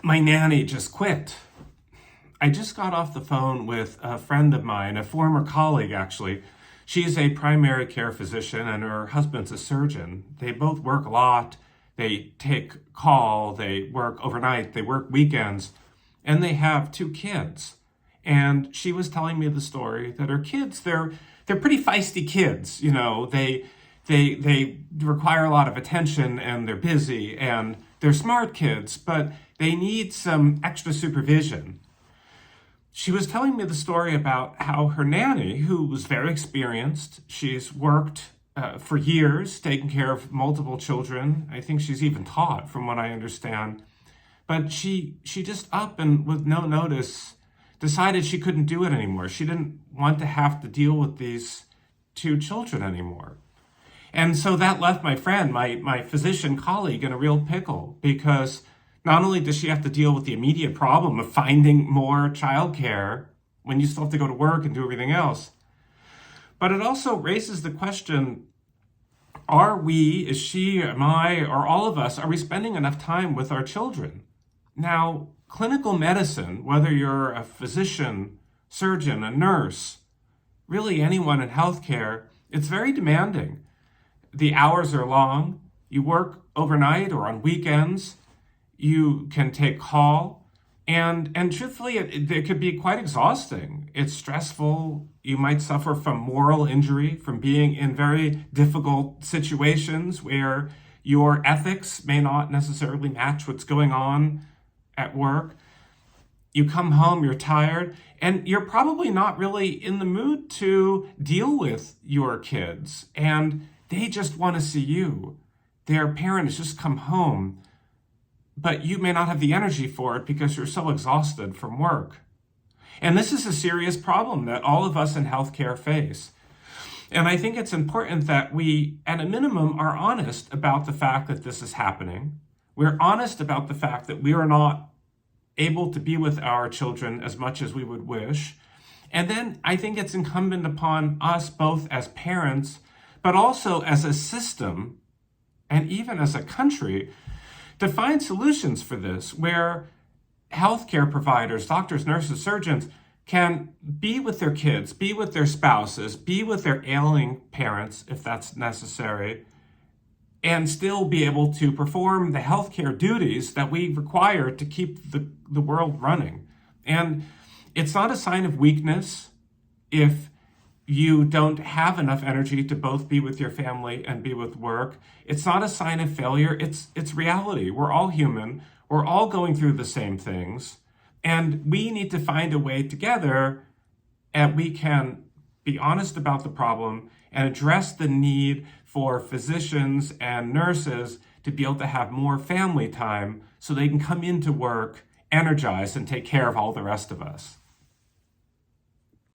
My nanny just quit. I just got off the phone with a friend of mine, a former colleague actually. She's a primary care physician and her husband's a surgeon. They both work a lot. They take call, they work overnight, they work weekends, and they have 2 kids. And she was telling me the story that her kids, they're pretty feisty kids. You know, they require a lot of attention and they're busy and they're smart kids, but they need some extra supervision. She was telling me the story about how her nanny, who was very experienced, she's worked for years, taking care of multiple children. I think she's even taught, from what I understand. But she just up and with no notice decided she couldn't do it anymore. She didn't want to have to deal with these 2 children anymore. And so that left my friend, my physician colleague, in a real pickle, because not only does she have to deal with the immediate problem of finding more childcare when you still have to go to work and do everything else, but it also raises the question, are we, is she, am I, or all of us, are we spending enough time with our children? Now, clinical medicine, whether you're a physician, surgeon, a nurse, really anyone in healthcare, it's very demanding. The hours are long. You work overnight or on weekends. You can take call. And truthfully, it could be quite exhausting. It's stressful. You might suffer from moral injury, from being in very difficult situations where your ethics may not necessarily match what's going on at work. You come home, you're tired, and you're probably not really in the mood to deal with your kids. And they just want to see you. Their parent has just come home, but you may not have the energy for it because you're so exhausted from work. And this is a serious problem that all of us in healthcare face. And I think it's important that we, at a minimum, are honest about the fact that this is happening. We're honest about the fact that we are not able to be with our children as much as we would wish. And then I think it's incumbent upon us both as parents, but also as a system, and even as a country, to find solutions for this, where healthcare providers, doctors, nurses, surgeons, can be with their kids, be with their spouses, be with their ailing parents, if that's necessary, and still be able to perform the healthcare duties that we require to keep the world running. And it's not a sign of weakness if you don't have enough energy to both be with your family and be with work. It's not a sign of failure. It's reality. We're all human. We're all going through the same things. And we need to find a way together and we can be honest about the problem and address the need for physicians and nurses to be able to have more family time so they can come into work energized and take care of all the rest of us.